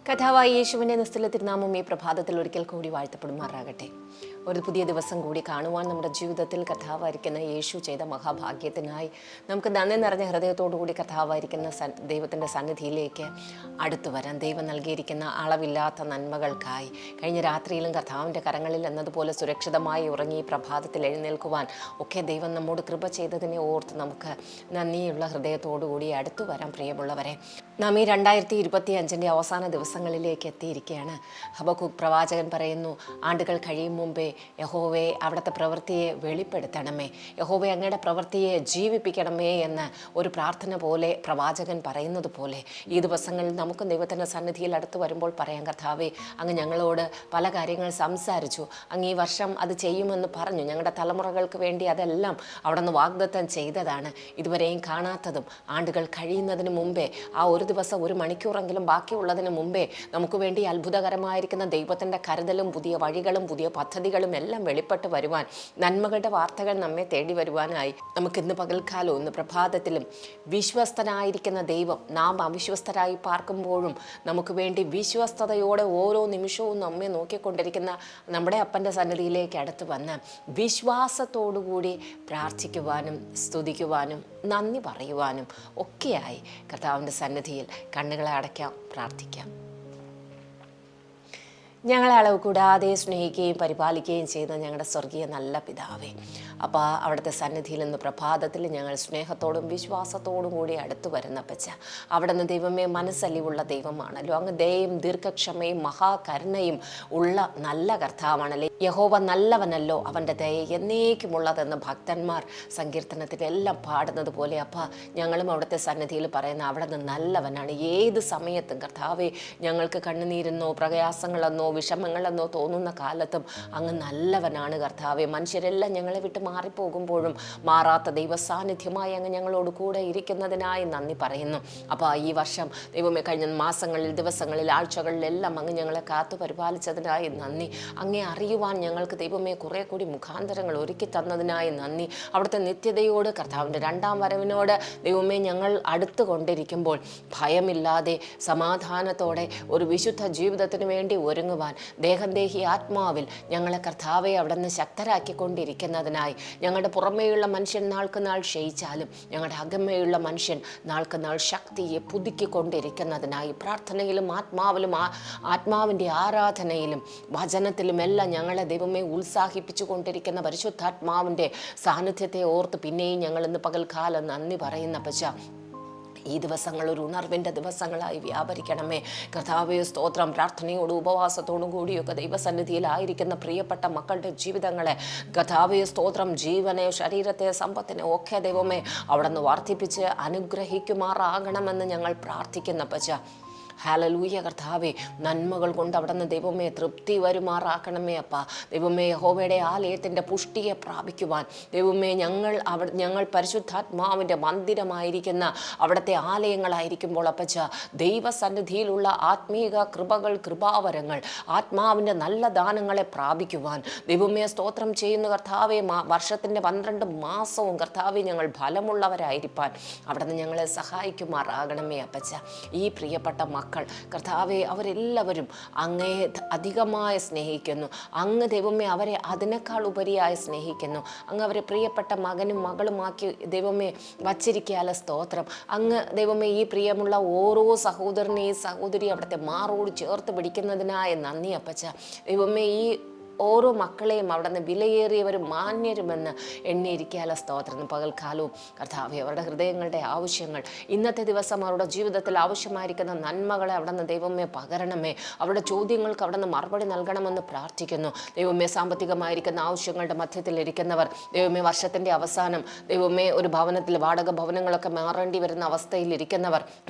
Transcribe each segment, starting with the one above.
കഥാവായി യേശുവിൻ്റെ നിസ്തുല തിരുനാമം ഈ പ്രഭാതത്തിൽ ഒരിക്കൽ കൂടി വാഴ്ത്തപ്പെടുമാറാകട്ടെ. ഒരു പുതിയ ദിവസം കൂടി കാണുവാൻ നമ്മുടെ ജീവിതത്തിൽ കഥാവായിരിക്കുന്ന യേശു ചെയ്ത മഹാഭാഗ്യത്തിനായി നമുക്ക് നന്ദി നിറഞ്ഞ ഹൃദയത്തോടുകൂടി കഥാവായിരിക്കുന്ന ദൈവത്തിൻ്റെ സന്നിധിയിലേക്ക് അടുത്തു വരാൻ ദൈവം നൽകിയിരിക്കുന്ന അളവില്ലാത്ത നന്മകൾക്കായി കഴിഞ്ഞ രാത്രിയിലും കർത്താവിൻ്റെ കരങ്ങളിൽ എന്നതുപോലെ സുരക്ഷിതമായി ഉറങ്ങി പ്രഭാതത്തിൽ എഴുന്നേൽക്കുവാൻ ഒക്കെ ദൈവം നമ്മോട് കൃപ ചെയ്തതിനെ ഓർത്ത് നമുക്ക് നന്ദിയുള്ള ഹൃദയത്തോടുകൂടി അടുത്തു വരാൻ പ്രിയമുള്ളവരെ. നാം ഈ 2025 അവസാന ദിവസങ്ങളിലേക്ക് എത്തിയിരിക്കുകയാണ്. ഹബക്കൂക്ക് പ്രവാചകൻ പറയുന്നു, ആണ്ടുകൾ കഴിയും മുമ്പേ യഹോവേ അവിടുത്തെ പ്രവൃത്തിയെ വെളിപ്പെടുത്തണമേ, യഹോവേ അങ്ങയുടെ പ്രവൃത്തിയെ ജീവിപ്പിക്കണമേ എന്ന് ഒരു പ്രാർത്ഥന പോലെ പ്രവാചകൻ പറയുന്നത് പോലെ ഈ ദിവസങ്ങളിൽ നമുക്കും ദൈവത്തിൻ്റെ സന്നിധിയിൽ അടുത്ത് വരുമ്പോൾ പറയാം, കർത്താവേ അങ്ങ് ഞങ്ങളോട് പല കാര്യങ്ങൾ സംസാരിച്ചു, അങ്ങ് ഈ വർഷം അത് ചെയ്യുമെന്ന് പറഞ്ഞു, ഞങ്ങളുടെ തലമുറകൾക്ക് വേണ്ടി അതെല്ലാം അവിടെ നിന്ന് വാഗ്ദത്തം ചെയ്തതാണ്, ഇതുവരെയും കാണാത്തതും ആണ്ടുകൾ കഴിയുന്നതിന് മുമ്പേ ആ ഒരു ദിവസം ഒരു മണിക്കൂറെങ്കിലും ബാക്കിയുള്ളതിന് മുമ്പേ നമുക്ക് വേണ്ടി അത്ഭുതകരമായിരിക്കുന്ന ദൈവത്തിൻ്റെ കരുതലും പുതിയ വഴികളും പുതിയ പദ്ധതികളും എല്ലാം വെളിപ്പെട്ട് വരുവാൻ, നന്മകളുടെ വാർത്തകൾ നമ്മെ തേടി വരുവാനായി നമുക്കിന്ന് പകൽക്കാലവും ഇന്ന് പ്രഭാതത്തിലും വിശ്വസ്തനായിരിക്കുന്ന ദൈവം നാം അവിശ്വസ്തരായി പാർക്കുമ്പോഴും നമുക്ക് വേണ്ടി വിശ്വസ്തയോടെ ഓരോ നിമിഷവും നമ്മെ നോക്കിക്കൊണ്ടിരിക്കുന്ന നമ്മുടെ അപ്പൻ്റെ സന്നിധിയിലേക്ക് അടുത്ത് വന്ന് വിശ്വാസത്തോടുകൂടി പ്രാർത്ഥിക്കുവാനും സ്തുതിക്കുവാനും നന്ദി പറയുവാനും ഒക്കെയായി കർത്താവിൻ്റെ സന്നിധിയിൽ കണ്ണുകളെ അടയ്ക്കാം, പ്രാർത്ഥിക്കാം. ഞങ്ങളെ അളവ് കൂടാതെ സ്നേഹിക്കുകയും പരിപാലിക്കുകയും ചെയ്യുന്ന ഞങ്ങളുടെ സ്വർഗീയ നല്ല പിതാവേ, അപ്പോൾ അവിടുത്തെ സന്നിധിയിൽ നിന്ന് പ്രഭാതത്തിൽ ഞങ്ങൾ സ്നേഹത്തോടും വിശ്വാസത്തോടും കൂടി അടുത്തു വരുന്ന പച്ച അവിടെ നിന്ന് ദൈവമേ മനസ്സലിവുള്ള ദൈവമാണല്ലോ, അങ്ങ് ദയയും ദീർഘക്ഷമയും മഹാകരുണയും ഉള്ള നല്ല കർത്താവാണല്ലേ. യഹോവ നല്ലവനല്ലോ, അവൻ്റെ ദയ എന്നേക്കുമുള്ളതെന്ന് ഭക്തന്മാർ സങ്കീർത്തനത്തിലെല്ലാം പാടുന്നത് പോലെ അപ്പം ഞങ്ങളും അവിടുത്തെ സന്നിധിയിൽ പറയുന്ന അവിടെ നിന്ന് നല്ലവനാണ്. ഏത് സമയത്തും കർത്താവേ ഞങ്ങൾക്ക് കണ്ണുനീരെന്നോ പ്രയാസങ്ങളെന്നോ വിഷമങ്ങളെന്നോ തോന്നുന്ന കാലത്തും അങ്ങ് നല്ലവനാണ് കർത്താവേ. മനുഷ്യരെല്ലാം ഞങ്ങളെ വിട്ട് മാറിപ്പോകുമ്പോഴും മാറാത്ത ദൈവസാന്നിധ്യമായി അങ്ങ് ഞങ്ങളോട് കൂടെ ഇരിക്കുന്നതിനായി നന്ദി പറയുന്നു. അപ്പോൾ ഈ വർഷം ദൈവമേ കഴിഞ്ഞ മാസങ്ങളിൽ ദിവസങ്ങളിൽ ആഴ്ചകളിലെല്ലാം അങ്ങ് ഞങ്ങളെ കാത്തു പരിപാലിച്ചതിനായി നന്ദി. അങ്ങേ അറിയുവാൻ ഞങ്ങൾക്ക് ദൈവമേ കുറേ കൂടി മുഖാന്തരങ്ങൾ ഒരുക്കി തന്നതിനായി നന്ദി. അവിടുത്തെ നിത്യതയോട് കർത്താവിൻ്റെ രണ്ടാം വരവിനോട് ദൈവമേ ഞങ്ങൾ അടുത്തു കൊണ്ടിരിക്കുമ്പോൾ ഭയമില്ലാതെ സമാധാനത്തോടെ ഒരു വിശുദ്ധ ജീവിതത്തിന് വേണ്ടി ഒരുങ്ങുവാൻ ദേഹം ദേഹി ആത്മാവിൽ ഞങ്ങളെ കർത്താവെ അവിടെ നിന്ന് ശക്തരാക്കിക്കൊണ്ടിരിക്കുന്നതിനായി ഞങ്ങളുടെ പുറമേയുള്ള മനുഷ്യൻ നാൾക്ക് നാൾ ക്ഷയിച്ചാലും ഞങ്ങളുടെ അകമേയുള്ള മനുഷ്യൻ നാൾക്ക് നാൾ ശക്തിയെ പുതുക്കിക്കൊണ്ടിരിക്കുന്നതിനായി പ്രാർത്ഥനയിലും ആത്മാവിലും ആത്മാവിൻ്റെ ആരാധനയിലും വചനത്തിലും എല്ലാം ഞങ്ങളെ ദൈവമേ ഉത്സാഹിപ്പിച്ചു കൊണ്ടിരിക്കുന്ന പരിശുദ്ധാത്മാവിൻ്റെ സാന്നിധ്യത്തെ ഓർത്ത് പിന്നെയും ഞങ്ങൾ ഇന്ന് പകൽക്കാലം നന്ദി പറയുന്ന പച്ച ഈ ദിവസങ്ങൾ ഒരു ഉണർവിൻ്റെ ദിവസങ്ങളായി വ്യാപരിക്കണമേ കർത്താവേ. സ്തോത്രം. പ്രാർത്ഥനയോടും ഉപവാസത്തോടും കൂടിയൊക്കെ ദൈവസന്നിധിയിലായിരിക്കുന്ന പ്രിയപ്പെട്ട മക്കളുടെ ജീവിതങ്ങളെ കർത്താവേ സ്തോത്രം, ജീവനെ ശരീരത്തെ സമ്പത്തിനെ ഒക്കെ ദൈവമേ അവിടെ നിന്ന് വർദ്ധിപ്പിച്ച് അനുഗ്രഹിക്കുമാറാകണമെന്ന് ഞങ്ങൾ പ്രാർത്ഥിക്കുന്ന പച്ച. ഹല്ലേലൂയ കർത്താവേ, നന്മകൾ കൊണ്ട് അവിടെ നിന്ന് ദൈവമേ തൃപ്തി വരുമാറാക്കണമേ അപ്പ. ദൈവമേ യഹോവയുടെ ആലയത്തിൻ്റെ പുഷ്ടിയെ പ്രാപിക്കുവാൻ ദൈവമേ ഞങ്ങൾ പരിശുദ്ധാത്മാവിൻ്റെ മന്ദിരമായിരിക്കുന്ന അവിടുത്തെ ആലയങ്ങളായിരിക്കുമ്പോൾ അപ്പച്ച ദൈവസന്നിധിയിലുള്ള ആത്മീക കൃപകൾ കൃപാവരങ്ങൾ ആത്മാവിൻ്റെ നല്ല ദാനങ്ങളെ പ്രാപിക്കുവാൻ ദൈവമേ സ്തോത്രം ചെയ്യുന്ന കർത്താവേ. വർഷത്തിൻ്റെ 12 മാസവും കർത്താവേ ഞങ്ങൾ ഫലമുള്ളവരായിരിക്കാൻ അവിടെ നിന്ന് ഞങ്ങളെ സഹായിക്കുമാറാകണമേ അപ്പച്ച. ഈ പ്രിയപ്പെട്ട മക്കൾ കർത്താവെ അവരെല്ലാവരും അങ്ങേ അധികമായി സ്നേഹിക്കുന്നു. അങ്ങ് ദൈവമേ അവരെ അതിനേക്കാൾ ഉപരിയായി സ്നേഹിക്കുന്നു. അങ്ങ് അവരെ പ്രിയപ്പെട്ട മകനും മകളുമാക്കി ദൈവമേ വച്ചിരിക്കാല സ്തോത്രം. അങ്ങ് ദൈവമേ ഈ പ്രിയമുള്ള ഓരോ സഹോദരനെയും സഹോദരി അവിടുത്തെ മാറോട് ചേർത്ത് പിടിക്കുന്നതിനായ നന്ദി അപ്പച്ച. ദൈവമേ ഈ ഓരോ മക്കളെയും അവിടെ നിന്ന് വിലയേറിയവരും മാന്യരുമെന്ന് എണ്ണിയിരിക്കാല സ്തോത്രം. പകൽക്കാലവും കർത്താവെ അവരുടെ ഹൃദയങ്ങളുടെ ആവശ്യങ്ങൾ ഇന്നത്തെ ദിവസം അവരുടെ ജീവിതത്തിൽ ആവശ്യമായിരിക്കുന്ന നന്മകളെ അവിടെ നിന്ന് ദൈവമേ പകരണമേ. അവരുടെ ചോദ്യങ്ങൾക്ക് അവിടെ നിന്ന് മറുപടി നൽകണമെന്ന് പ്രാർത്ഥിക്കുന്നു. ദൈവമേ സാമ്പത്തികമായിരിക്കുന്ന ആവശ്യങ്ങളുടെ മധ്യത്തിലിരിക്കുന്നവർ, ദൈവമേ വർഷത്തിൻ്റെ അവസാനം ദൈവമേ ഒരു ഭവനത്തിൽ വാടക ഭവനങ്ങളൊക്കെ മാറേണ്ടി വരുന്ന അവസ്ഥയിലിരിക്കുന്നവർ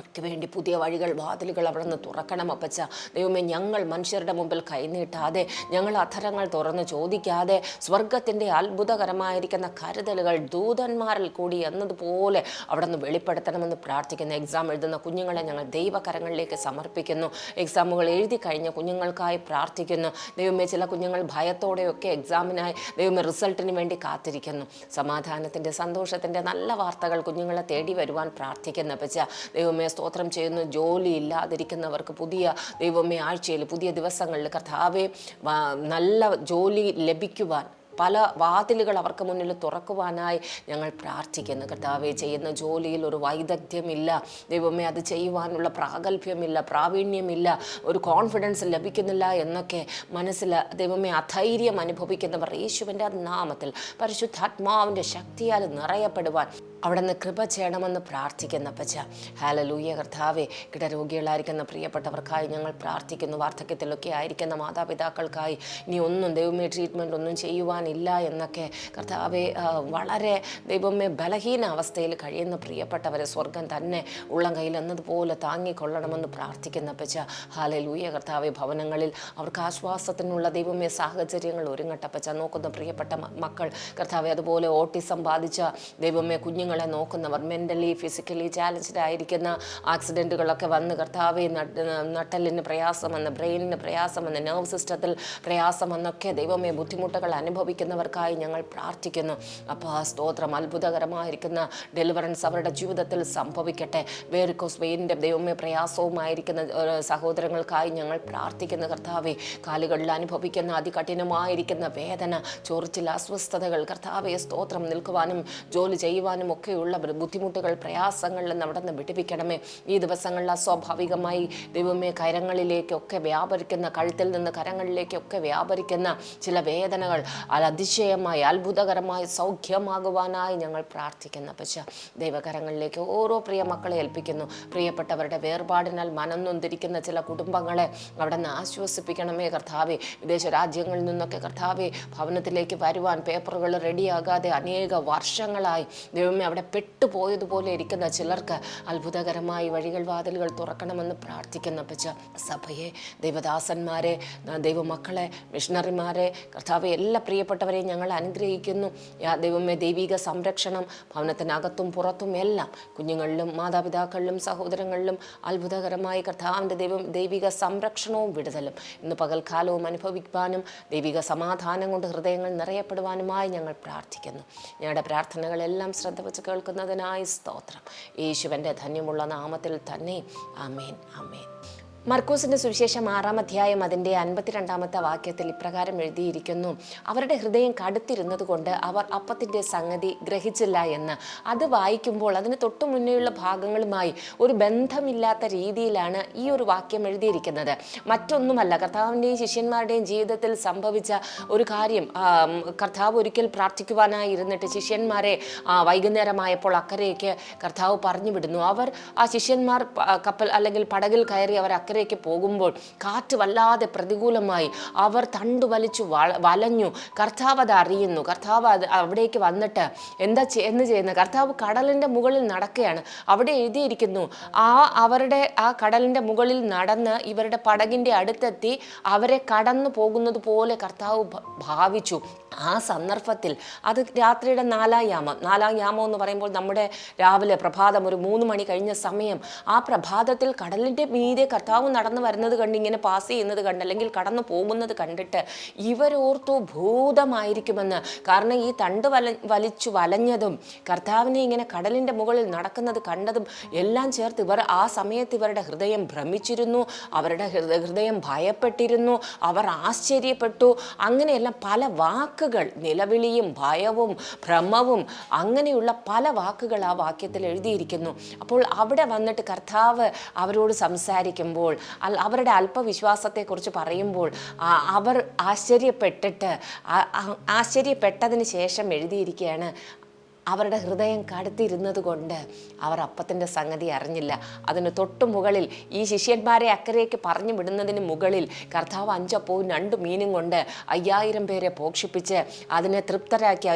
വേണ്ടി പുതിയ വഴികൾ വാതിലുകൾ അവിടെ നിന്ന് തുറക്കണം അപ്പച്ച. ദൈവമേ ഞങ്ങൾ മനുഷ്യരുടെ മുമ്പിൽ കൈനീട്ടാതെ ഞങ്ങൾ അധരങ്ങൾ പുസ്തകങ്ങൾ തുറന്ന് ചോദിക്കാതെ സ്വർഗത്തിൻ്റെ അത്ഭുതകരമായിരിക്കുന്ന കരുതലുകൾ ദൂതന്മാരിൽ കൂടി എന്നതുപോലെ അവിടെ നിന്ന് വെളിപ്പെടുത്തണമെന്ന് പ്രാർത്ഥിക്കുന്നു. എക്സാം എഴുതുന്ന കുഞ്ഞുങ്ങളെ ഞങ്ങൾ ദൈവകരങ്ങളിലേക്ക് സമർപ്പിക്കുന്നു. എക്സാമുകൾ എഴുതി കഴിഞ്ഞ കുഞ്ഞുങ്ങൾക്കായി പ്രാർത്ഥിക്കുന്നു. ദൈവമേ, ചില കുഞ്ഞുങ്ങൾ ഭയത്തോടെയൊക്കെ എക്സാമിനായി ദൈവമേ റിസൾട്ടിന് വേണ്ടി കാത്തിരിക്കുന്നു. സമാധാനത്തിൻ്റെ, സന്തോഷത്തിൻ്റെ നല്ല വാർത്തകൾ കുഞ്ഞുങ്ങളെ തേടി വരുവാൻ പ്രാർത്ഥിക്കുന്ന പച്ച ദൈവമേ സ്തോത്രം ചെയ്യുന്നു. ജോലി ഇല്ലാതിരിക്കുന്നവർക്ക് പുതിയ ദൈവമേ ആഴ്ചയിൽ, പുതിയ ദിവസങ്ങളിൽ കർത്താവേ നല്ല ജോലി ലഭിക്കുവാൻ പല വാതിലുകൾ അവർക്ക് മുന്നിൽ തുറക്കുവാനായി ഞങ്ങൾ പ്രാർത്ഥിക്കുന്നു. കർത്താവേ, ചെയ്യുന്ന ജോലിയിൽ ഒരു വൈദഗ്ധ്യമില്ല ദൈവമേ, അത് ചെയ്യുവാനുള്ള പ്രാഗൽഭ്യമില്ല, പ്രാവീണ്യമില്ല, ഒരു കോൺഫിഡൻസ് ലഭിക്കുന്നില്ല എന്നൊക്കെ മനസ്സിൽ ദൈവമേ അധൈര്യം അനുഭവിക്കുന്നവർ യേശുവിൻ്റെ നാമത്തിൽ പരിശുദ്ധാത്മാവിൻ്റെ ശക്തിയാൽ നിറയപ്പെടുവാൻ അവിടെ നിന്ന് കൃപ ചെയ്യണമെന്ന് പ്രാർത്ഥിക്കുന്ന പച്ച. ഹല്ലേലൂയ. കർത്താവേ, കിടരോഗികളായിരിക്കുന്ന പ്രിയപ്പെട്ടവർക്കായി ഞങ്ങൾ പ്രാർത്ഥിക്കുന്നു. വാർദ്ധക്യത്തിലൊക്കെ ആയിരിക്കുന്ന മാതാപിതാക്കൾക്കായി ഇനി ഒന്നും ദൈവമേ ട്രീറ്റ്മെൻറ്റ് ഒന്നും ചെയ്യുവാനില്ല എന്നൊക്കെ കർത്താവേ വളരെ ദൈവമേ ബലഹീന അവസ്ഥയിൽ കഴിയുന്ന പ്രിയപ്പെട്ടവരെ സ്വർഗം തന്നെ ഉള്ളം കയ്യിൽ എന്നതുപോലെ താങ്ങിക്കൊള്ളണമെന്ന് പ്രാർത്ഥിക്കുന്ന പച്ച. ഹല്ലേലൂയ. കർത്താവേ, ഭവനങ്ങളിൽ അവർക്ക് ആശ്വാസത്തിനുള്ള ദൈവമേ സാഹചര്യങ്ങൾ ഒരുങ്ങട്ടപ്പച്ച. നോക്കുന്ന പ്രിയപ്പെട്ട മക്കൾ കർത്താവേ, അതുപോലെ ഓട്ടിസം ബാധിച്ച ദൈവമേ കുഞ്ഞുങ്ങളെ നോക്കുന്നവർ, മെൻ്റലി ഫിസിക്കലി ചാലഞ്ച്ഡ് ആയിരിക്കുന്ന ആക്സിഡൻറ്റുകളൊക്കെ വന്ന് കർത്താവെ നട്ടലിന് പ്രയാസമെന്ന്, ബ്രെയിനിന് പ്രയാസമെന്ന്, നെർവ് സിസ്റ്റത്തിൽ പ്രയാസമെന്നൊക്കെ ദൈവമേ ബുദ്ധിമുട്ടുകൾ അനുഭവിക്കുന്നവർക്കായി ഞങ്ങൾ പ്രാർത്ഥിക്കുന്നു. അപ്പോൾ ആ സ്തോത്രം, അത്ഭുതകരമായിരിക്കുന്ന ഡെലിവറൻസ് അവരുടെ ജീവിതത്തിൽ സംഭവിക്കട്ടെ. വേരിക്കോസ് വെയിൻ്റെ ദൈവമേ പ്രയാസവുമായിരിക്കുന്ന സഹോദരങ്ങൾക്കായി ഞങ്ങൾ പ്രാർത്ഥിക്കുന്ന കർത്താവെ, കാലുകളിൽ അനുഭവിക്കുന്ന അതികഠിനമായിരിക്കുന്ന വേദന, ചൊറിച്ചിൽ, അസ്വസ്ഥതകൾ കർത്താവെ സ്തോത്രം, നിൽക്കുവാനും ജോലി ചെയ്യുവാനും ഒക്കെയുള്ള ബുദ്ധിമുട്ടുകൾ, പ്രയാസങ്ങളിൽ നിന്ന് അവിടെ നിന്ന് വിടുവിക്കണമേ. ഈ ദിവസങ്ങളിൽ അസ്വാഭാവികമായി ദൈവമേ കരങ്ങളിലേക്കൊക്കെ വ്യാപരിക്കുന്ന, കഴുത്തിൽ നിന്ന് കരങ്ങളിലേക്കൊക്കെ വ്യാപരിക്കുന്ന ചില വേദനകൾ അതിശയമായി അത്ഭുതകരമായി സൗഖ്യമാകുവാനായി ഞങ്ങൾ പ്രാർത്ഥിക്കുന്ന പച്ച ദൈവകരങ്ങളിലേക്ക് ഓരോ പ്രിയ മക്കളെ ഏൽപ്പിക്കുന്നു. പ്രിയപ്പെട്ടവരുടെ വേർപാടിനാൽ മനം നൊന്തിരിക്കുന്ന ചില കുടുംബങ്ങളെ അവിടെ നിന്ന് ആശ്വസിപ്പിക്കണമേ കർത്താവെ. വിദേശ രാജ്യങ്ങളിൽ നിന്നൊക്കെ കർത്താവെ ഭവനത്തിലേക്ക് വരുവാൻ പേപ്പറുകൾ റെഡിയാകാതെ അനേക വർഷങ്ങളായി ദൈവമേ അവിടെ പെട്ടുപോയതുപോലെ ഇരിക്കുന്ന ചിലർക്ക് അത്ഭുതകരമായി വഴികൾ, വാതിലുകൾ തുറക്കണമെന്ന് പ്രാർത്ഥിക്കുന്ന പച്ച സഭയെ, ദൈവദാസന്മാരെ, ദൈവമക്കളെ, മിഷണറിമാരെ കർത്താവെ എല്ലാ പ്രിയപ്പെട്ടവരെയും ഞങ്ങൾ അനുഗ്രഹിക്കുന്നു. ദൈവമേ ദൈവിക സംരക്ഷണം ഭവനത്തിനകത്തും പുറത്തും എല്ലാം, കുഞ്ഞുങ്ങളിലും മാതാപിതാക്കളിലും സഹോദരങ്ങളിലും അത്ഭുതകരമായി കർത്താവിൻ്റെ ദൈവിക സംരക്ഷണവും വിടുതലും ഇന്ന് പകൽക്കാലവും അനുഭവിക്കാനും ദൈവിക സമാധാനം കൊണ്ട് ഹൃദയങ്ങൾ നിറയപ്പെടുവാനുമായി ഞങ്ങൾ പ്രാർത്ഥിക്കുന്നു. ഞങ്ങളുടെ പ്രാർത്ഥനകളെല്ലാം ശ്രദ്ധ വെച്ച് കേൾക്കുന്നതിനായി സ്തോത്രം. യേശുവിൻ്റെ ധന്യമുള്ള നാമത്തിൽ തന്നെ ആമേൻ, ആമേൻ. മർക്കോസിൻ്റെ സുവിശേഷം 6-ാം അധ്യായം അതിൻ്റെ 52-ാമത്തെ വാക്യത്തിൽ ഇപ്രകാരം എഴുതിയിരിക്കുന്നു: അവരുടെ ഹൃദയം കടുത്തിരുന്നത് കൊണ്ട് അവർ അപ്പത്തിൻ്റെ സംഗതി ഗ്രഹിച്ചില്ല എന്ന്. അത് വായിക്കുമ്പോൾ അതിന് തൊട്ടു മുന്നേയുള്ള ഭാഗങ്ങളുമായി ഒരു ബന്ധമില്ലാത്ത രീതിയിലാണ് ഈ ഒരു വാക്യം എഴുതിയിരിക്കുന്നത്. മറ്റൊന്നുമല്ല, കർത്താവിൻ്റെയും ശിഷ്യന്മാരുടെയും ജീവിതത്തിൽ സംഭവിച്ച ഒരു കാര്യം. കർത്താവ് ഒരിക്കൽ പ്രാർത്ഥിക്കുവാനായി ഇരുന്നിട്ട് ശിഷ്യന്മാരെ വൈകുന്നേരമായപ്പോൾ അക്കരയ്ക്ക് കർത്താവ് പറഞ്ഞു വിടുന്നു. ആ ശിഷ്യന്മാർ കപ്പൽ അല്ലെങ്കിൽ പടകിൽ കയറി അവർ അക്കരയ്ക്ക് പോകുമ്പോൾ കാറ്റ് വല്ലാതെ പ്രതികൂലമായി. അവർ തണ്ടു വലിച്ചു വലഞ്ഞു. കർത്താവ് അത് അറിയുന്നു. കർത്താവ് അവിടേക്ക് വന്നിട്ട് എന്താ ചെയ്യുന്നത്? കർത്താവ് കടലിൻ്റെ മുകളിൽ നടക്കുകയാണ്. അവിടെ എഴുതിയിരിക്കുന്നു, ആ കടലിൻ്റെ മുകളിൽ നടന്ന് ഇവരുടെ പടകിൻ്റെ അടുത്തെത്തി അവരെ കടന്നു പോകുന്നത് പോലെ കർത്താവ് ഭാവിച്ചു. ആ സന്ദർഭത്തിൽ അത് രാത്രിയുടെ 4-ാം യാമം എന്ന് പറയുമ്പോൾ നമ്മുടെ രാവിലെ പ്രഭാതം ഒരു 3 മണി കഴിഞ്ഞ സമയം, ആ പ്രഭാതത്തിൽ കടലിൻ്റെ മീതെ കർത്താവ് നടന്നു വരുന്നത് കണ്ട്, ഇങ്ങനെ പാസ് ചെയ്യുന്നത് കണ്ട്, അല്ലെങ്കിൽ കടന്നു പോകുന്നത് കണ്ടിട്ട് ഇവരോർത്തു ഭൂതമായിരിക്കുമെന്ന്. കാരണം ഈ തണ്ട് വലിച്ചു വലഞ്ഞതും കർത്താവിനെ ഇങ്ങനെ കടലിൻ്റെ മുകളിൽ നടക്കുന്നത് കണ്ടതും എല്ലാം ചേർത്ത് ആ സമയത്ത് ഇവരുടെ ഹൃദയം ഭ്രമിച്ചിരുന്നു, അവരുടെ ഹൃദയം ഭയപ്പെട്ടിരുന്നു, അവർ ആശ്ചര്യപ്പെട്ടു. അങ്ങനെയെല്ലാം പല വാക്കുകൾ, നിലവിളിയും ഭയവും ഭ്രമവും, അങ്ങനെയുള്ള പല വാക്കുകൾ ആ വാക്യത്തിൽ എഴുതിയിരിക്കുന്നു. അപ്പോൾ അവിടെ വന്നിട്ട് കർത്താവ് അവരോട് സംസാരിക്കുമ്പോൾ, അവരുടെ അല്പവിശ്വാസത്തെക്കുറിച്ച് പറയുമ്പോൾ അവർ ആശ്ചര്യപ്പെട്ടതിന് ശേഷം എഴുതിയിരിക്കുകയാണ്, അവരുടെ ഹൃദയം കടുത്തിരുന്നത് കൊണ്ട് അവർ അപ്പത്തിൻ്റെ സംഗതി അറിഞ്ഞില്ല. അതിന് തൊട്ടു മുകളിൽ ഈ ശിഷ്യന്മാരെ അക്കരയ്ക്ക് പറഞ്ഞു വിടുന്നതിന് മുകളിൽ കർത്താവ് 5 അപ്പവും 2 മീനും കൊണ്ട് 5000 പേരെ പോഷിപ്പിച്ച് അതിനെ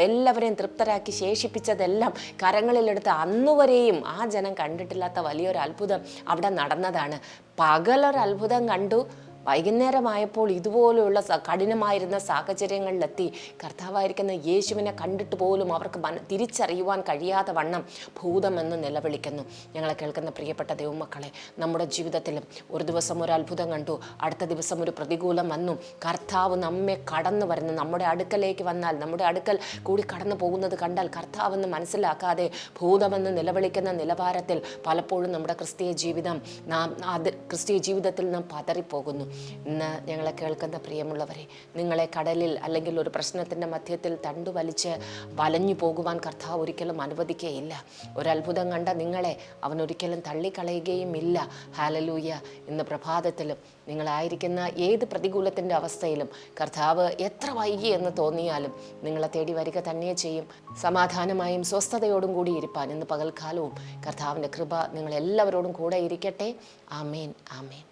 എല്ലാവരെയും തൃപ്തരാക്കി ശേഷിപ്പിച്ചതെല്ലാം കരങ്ങളിലെടുത്ത് അന്നുവരെയും ആ ജനം കണ്ടിട്ടില്ലാത്ത വലിയൊരു അത്ഭുതം അവിടെ നടന്നതാണ്. പകലൊരു അത്ഭുതം കണ്ടു, വൈകുന്നേരമായപ്പോൾ ഇതുപോലെയുള്ള കഠിനമായിരുന്ന സാഹചര്യങ്ങളിലെത്തി കർത്താവായിരിക്കുന്ന യേശുവിനെ കണ്ടിട്ട് പോലും അവർക്ക് തിരിച്ചറിയുവാൻ കഴിയാത്ത വണ്ണം ഭൂതമെന്ന് നിലവിളിക്കുന്നു. ഞങ്ങളെ കേൾക്കുന്ന പ്രിയപ്പെട്ട ദൈവമക്കളെ, നമ്മുടെ ജീവിതത്തിലും ഒരു ദിവസം ഒരു അത്ഭുതം കണ്ടു, അടുത്ത ദിവസം ഒരു പ്രതികൂലം വന്നു. കർത്താവ് നമ്മെ കടന്നു വരുന്നു, നമ്മുടെ അടുക്കലേക്ക് വന്നാൽ, നമ്മുടെ അടുക്കൽ കൂടി കടന്നു പോകുന്നത് കണ്ടാൽ കർത്താവെന്ന് മനസ്സിലാക്കാതെ ഭൂതമെന്ന് നിലവിളിക്കുന്ന നിലവാരത്തിൽ പലപ്പോഴും നമ്മുടെ ക്രിസ്തീയ ജീവിതത്തിൽ നാം പതറിപ്പോകുന്നു. ഇന്ന് ഞങ്ങളെ കേൾക്കുന്ന പ്രിയമുള്ളവരെ, നിങ്ങളെ കടലിൽ അല്ലെങ്കിൽ ഒരു പ്രശ്നത്തിൻ്റെ മധ്യത്തിൽ തണ്ടുവലിച്ച് വലഞ്ഞു പോകുവാൻ കർത്താവ് ഒരിക്കലും അനുവദിക്കുകയില്ല. ഒരത്ഭുതം കണ്ട നിങ്ങളെ അവൻ ഒരിക്കലും തള്ളിക്കളയുകയും ഇല്ല. ഹല്ലേലൂയ. ഇന്ന് പ്രഭാതത്തിലും നിങ്ങളായിരിക്കുന്ന ഏത് പ്രതികൂലത്തിൻ്റെ അവസ്ഥയിലും കർത്താവ് എത്ര വൈകി എന്ന് തോന്നിയാലും നിങ്ങളെ തേടി വരിക തന്നെ ചെയ്യും. സമാധാനമായും സ്വസ്ഥതയോടും കൂടി ഇരിപ്പാൻ ഇന്ന് പകൽക്കാലവും കർത്താവിൻ്റെ കൃപ നിങ്ങളെല്ലാവരോടും കൂടെ ഇരിക്കട്ടെ. ആമേൻ, ആമേൻ.